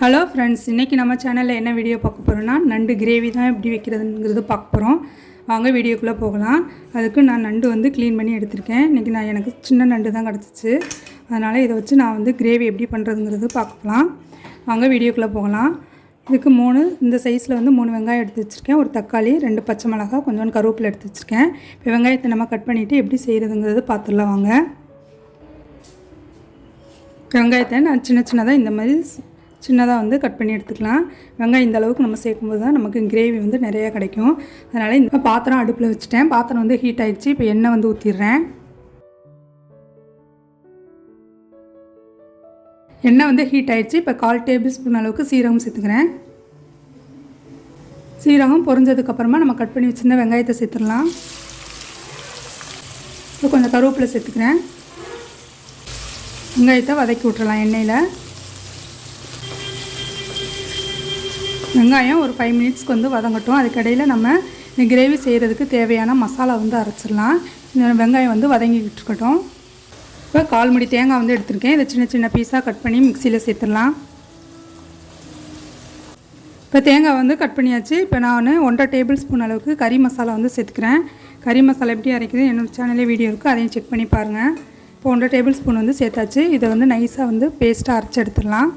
Hello friends, இன்றைக்கி நம்ம சேனலில் என்ன வீடியோ பார்க்க போகிறோன்னா நண்டு கிரேவி தான் எப்படி வைக்கிறதுங்கிறது பார்க்க போகிறோம். வாங்க வீடியோக்குள்ளே போகலாம். அதுக்கு நான் நண்டு வந்து க்ளீன் பண்ணி எடுத்திருக்கேன். இன்றைக்கி எனக்கு சின்ன நண்டு தான் கிடச்சிச்சு. அதனால் இதை வச்சு நான் வந்து கிரேவி எப்படி பண்ணுறதுங்கிறது பார்க்கலாம். வாங்க வீடியோக்குள்ளே போகலாம். இதுக்கு இந்த சைஸில் வந்து 3 வெங்காயம் எடுத்து வச்சுருக்கேன். ஒரு தக்காளி, 2 பச்சை மிளகாய், கொஞ்சோண்டு கருவேப்பிலை எடுத்து வச்சுருக்கேன். இப்போ வெங்காயத்தை நம்ம கட் பண்ணிவிட்டு எப்படி செய்கிறதுங்கிறது பார்த்துடலாம் வாங்க. வெங்காயத்தை நான் சின்னதாக இந்த மாதிரி சின்னதாக வந்து கட் பண்ணி எடுத்துக்கலாம். வெங்காயம் இந்த அளவுக்கு நம்ம சேர்க்கும்போது தான் நமக்கு கிரேவி வந்து நிறையா கிடைக்கும். அதனால் இந்த பாத்திரம் அடுப்பில் வச்சுட்டேன். பாத்திரம் வந்து ஹீட் ஆகிடுச்சு. இப்போ எண்ணெய் வந்து ஊற்றிடுறேன். எண்ணெய் வந்து ஹீட் ஆகிடுச்சு. இப்போ 1/4 டேபிள் ஸ்பூன் அளவுக்கு சீரகம் சேர்த்துக்கிறேன். சீரகம் பொரிஞ்சதுக்கப்புறமா நம்ம கட் பண்ணி வச்சுருந்த வெங்காயத்தை சேர்த்துடலாம். இப்போ கொஞ்சம் கருவேப்பிலை சேர்த்துக்கிறேன். வெங்காயத்தை வதக்கி விட்டுறலாம் எண்ணெயில். வெங்காயம் ஒரு 5 மினிட்ஸ்க்கு வந்து வதங்கட்டும். அதுக்கடையில் நம்ம இந்த கிரேவி செய்கிறதுக்கு தேவையான மசாலா வந்து அரைச்சிடலாம். இந்த வெங்காயம் வந்து வதங்கிக்கிட்டு இருக்கட்டும். இப்போ 1/4 முடி தேங்காய் வந்து எடுத்துருக்கேன். இதை சின்ன பீஸாக கட் பண்ணி மிக்சியில் சேர்த்துடலாம். இப்போ தேங்காய் வந்து கட் பண்ணியாச்சு. இப்போ நான் 1.5 டேபிள் ஸ்பூன் அளவுக்கு கறி மசாலா வந்து சேர்த்துக்கிறேன். கறி மசாலா எப்படி அரைக்கிறது என்னோடய சேனலே வீடியோ இருக்குது, அதையும் செக் பண்ணி பாருங்கள். இப்போ 1.5 டேபிள் ஸ்பூன் வந்து சேர்த்தாச்சு. இதை வந்து நைஸாக வந்து பேஸ்ட்டாக அரைச்சி எடுத்துடலாம்.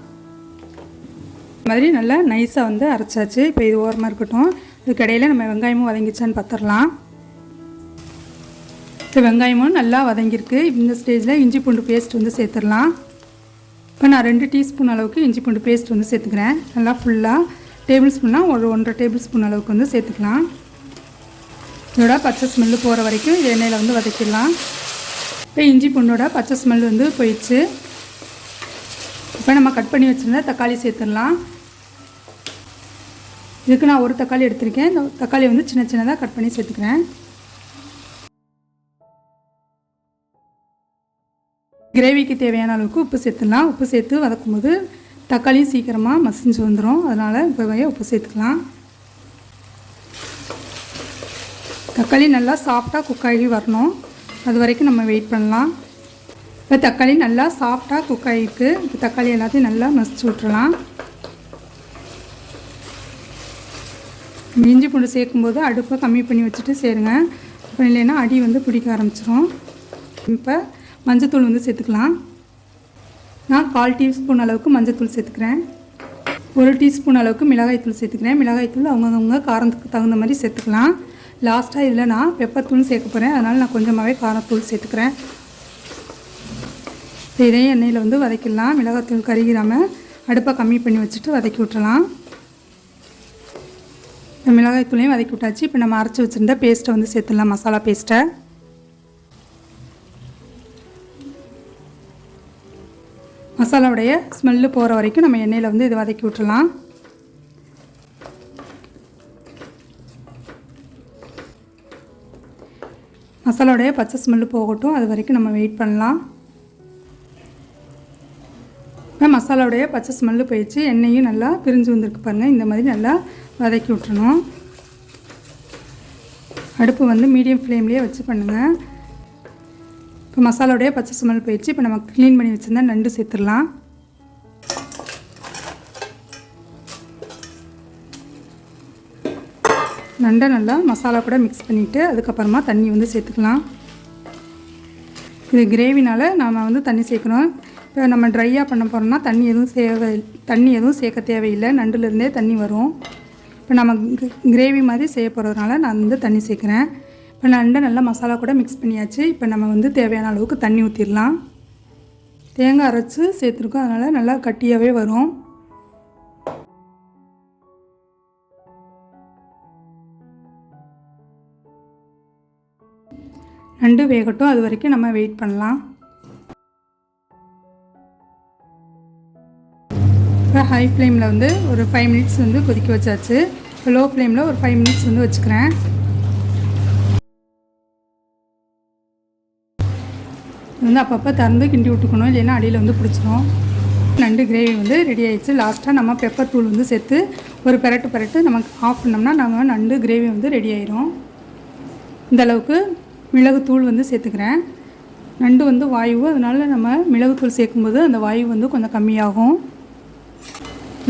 மாதிரி நல்லா நைஸாக வந்து அரைச்சாச்சு. இப்போ இது ஓரமாக இருக்கட்டும். இதுக்கடையில் நம்ம வெங்காயமும் வதங்கிச்சான்னு பார்த்துடலாம். இப்போ வெங்காயமும் நல்லா வதங்கியிருக்கு. இந்த ஸ்டேஜில் இஞ்சி பூண்டு பேஸ்ட் வந்து சேர்த்துடலாம். இப்போ நான் 2 டீஸ்பூன் அளவுக்கு இஞ்சி பூண்டு பேஸ்ட் வந்து சேர்த்துக்கிறேன். நல்லா ஃபுல்லாக டேபிள் ஸ்பூனாக ஒரு 1.5 டேபிள் ஸ்பூன் அளவுக்கு வந்து சேர்த்துக்கலாம். இதோட பச்சை ஸ்மெல்லு போகிற வரைக்கும் இது எண்ணெயில் வந்து வதக்கிடலாம். இப்போ இஞ்சி பூண்டோட பச்சை ஸ்மெல் வந்து போயிடுச்சு. இப்போ நம்ம கட் பண்ணி வச்சுருந்தா தக்காளி சேர்த்துடலாம். இதுக்கு நான் ஒரு தக்காளி எடுத்திருக்கேன். இந்த தக்காளி வந்து சின்னதாக கட் பண்ணி சேர்த்துக்கிறேன். கிரேவிக்கு தேவையான அளவுக்கு உப்பு சேர்த்துடலாம். உப்பு சேர்த்து வதக்கும்போது தக்காளியும் சீக்கிரமாக மசிஞ்சு வந்துடும். அதனால் இப்போவே உப்பு சேர்த்துக்கலாம். தக்காளி நல்லா சாஃப்டாக குக் ஆகி வரணும். அது வரைக்கும் நம்ம வெயிட் பண்ணலாம். இப்போ தக்காளி நல்லா சாஃப்டாக குக் ஆகிருக்கு. இப்போ தக்காளி எல்லாத்தையும் நல்லா மசிச்சு விட்டுறலாம். இஞ்சி பூண்டு சேர்க்கும்போது அடுப்பை கம்மி பண்ணி வச்சுட்டு சேருங்க. இப்போ இல்லைன்னா அடி வந்து பிடிக்க ஆரம்பிச்சிடும். இப்போ மஞ்சத்தூள் வந்து சேர்த்துக்கலாம். நான் 1/4 டீஸ்பூன் அளவுக்கு மஞ்சத்தூள் சேர்த்துக்கிறேன். 1 டீஸ்பூன் அளவுக்கு மிளகாய்த்தூள் சேர்த்துக்கிறேன். மிளகாய்த்தூள் அவங்கவுங்க காரத்துக்கு தகுந்த மாதிரி சேர்த்துக்கலாம். லாஸ்ட்டாக இதில் நான் பெப்பர் தூள் சேர்க்க போகிறேன். அதனால் நான் கொஞ்சமாகவே காரத்தூள் சேர்த்துக்கிறேன். இதையும் எண்ணெயில் வந்து வதக்கிடலாம். மிளகாய்த்தூள் கருகிராமல் அடுப்பை கம்மி பண்ணி வச்சுட்டு வதக்கி விட்டுறலாம். மிளகாய் தூளையும் வதக்கி விட்டாச்சு. இப்போ நம்ம அரைச்சி வச்சுருந்த பேஸ்ட்டை வந்து சேர்த்துடலாம். மசாலா பேஸ்ட்டை மசாலாவுடைய ஸ்மெல்லு போகிற வரைக்கும் நம்ம எண்ணெயில் வந்து இதை வதக்கி விட்டுறலாம். மசாலாவுடைய பச்சை ஸ்மெல்லு போகட்டும். அது வரைக்கும் நம்ம வெயிட் பண்ணலாம். இப்போ மசாலாவுடைய பச்சை ஸ்மெல்லு போயிடுச்சு. எண்ணெயும் நல்லா பிரிஞ்சு வந்திருக்கு பாருங்கள். இந்த மாதிரி நல்லா வதக்கி விட்டுறணும். அடுப்பு வந்து மீடியம் ஃப்ளேம்லேயே வச்சு பண்ணுங்கள். இப்போ மசாலாவுடைய பச்சை ஸ்மெல் போயிடுச்சு. இப்போ நம்ம க்ளீன் பண்ணி வச்சுருந்தா நண்டு சேர்த்துடலாம். நண்டை நல்லா மசாலா கூட மிக்ஸ் பண்ணிவிட்டு அதுக்கப்புறமா தண்ணி வந்து சேர்த்துக்கலாம். இது கிரேவினால் நாம் வந்து தண்ணி சேர்க்கணும். இப்போ நம்ம ட்ரையாக பண்ண போகிறோம்னா தண்ணி எதுவும் சேர்க்க தேவையில்லை. நண்டுலேருந்தே தண்ணி வரும். இப்போ நம்ம கிரேவி மாதிரி செய்ய போகிறதுனால நான் வந்து தண்ணி சேர்க்குறேன். இப்போ நண்டை நல்லா மசாலா கூட மிக்ஸ் பண்ணியாச்சு. இப்போ நம்ம வந்து தேவையான அளவுக்கு தண்ணி ஊற்றிடலாம். தேங்காய் அரைச்சி சேர்த்துருக்கோம். அதனால் நல்லா கட்டியாகவே வரும். நண்டு வேகட்டும். அது வரைக்கும் நம்ம வெயிட் பண்ணலாம். இப்போ ஹை ஃப்ளேமில் வந்து ஒரு 5 மினிட்ஸ் வந்து கொதிக்க வச்சாச்சு. இப்போ லோ ஃப்ளேமில் ஒரு 5 மினிட்ஸ் வந்து வச்சுக்கிறேன். வந்து அப்பப்போ திறந்து கிண்டி விட்டுக்கணும், இல்லைன்னா அடியில் வந்து பிடிச்சிரும். நண்டு கிரேவி வந்து ரெடி ஆகிடுச்சு. லாஸ்ட்டாக நம்ம பெப்பர் தூள் வந்து சேர்த்து ஒரு பெரட்டு நமக்கு ஆஃப் பண்ணோம்னா நம்ம நண்டு கிரேவி வந்து ரெடி ஆயிரும். இந்தளவுக்கு மிளகுத்தூள் வந்து சேர்த்துக்கிறேன். நண்டு வந்து வாயு, அதனால் நம்ம மிளகுத்தூள் சேர்க்கும்போது அந்த வாயு வந்து கொஞ்சம் கம்மியாகும்.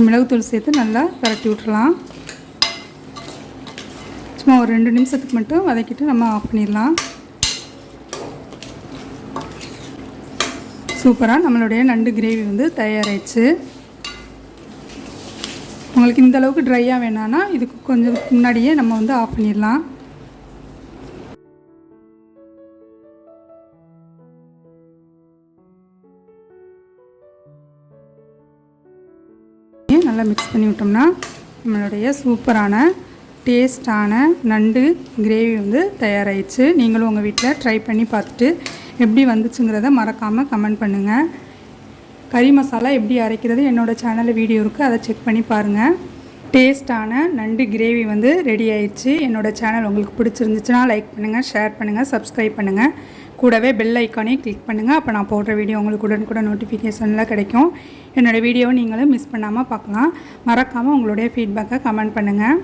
மிளகுத்தூள் சேர்த்து நல்லா பரட்டி விட்டுறலாம். சும்மா ஒரு 2 நிமிஷத்துக்கு மட்டும் வதக்கிட்டு நம்ம ஆஃப் பண்ணிடலாம். சூப்பராக நம்மளுடைய நண்டு கிரேவி வந்து தயாராகிடுச்சு. உங்களுக்கு இந்த அளவுக்கு ட்ரையாக வேணான்னா இதுக்கு கொஞ்சம் முன்னாடியே நம்ம வந்து ஆஃப் பண்ணிடலாம். நல்லா மிக்ஸ் பண்ணி விட்டோம்னா நம்மளுடைய சூப்பரான டேஸ்டான நண்டு கிரேவி வந்து தயாராகிடுச்சு. நீங்களும் உங்கள் வீட்டில் ட்ரை பண்ணி பார்த்துட்டு எப்படி வந்துச்சுங்கிறத மறக்காமல் கமெண்ட் பண்ணுங்கள். கறி மசாலா எப்படி அரைக்கிறது என்னோடய சேனலில் வீடியோ இருக்குது, அதை செக் பண்ணி பாருங்கள். டேஸ்டான நண்டு கிரேவி வந்து ரெடி ஆயிடுச்சு. என்னோடய சேனல் உங்களுக்கு பிடிச்சிருந்துச்சுன்னா லைக் பண்ணுங்கள், ஷேர் பண்ணுங்கள், சப்ஸ்கிரைப் பண்ணுங்கள். கூடவே பெல் ஐக்கானையும் கிளிக் பண்ணுங்கள். அப்போ நான் போடுற வீடியோ உங்களுக்கு உடனுக்குடன் நோட்டிஃபிகேஷனில் கிடைக்கும். என்னோடய வீடியோவை நீங்களும் மிஸ் பண்ணாமல் பார்க்கலாம். மறக்காமல் உங்களுடைய ஃபீட்பேக்கை கமெண்ட் பண்ணுங்கள்.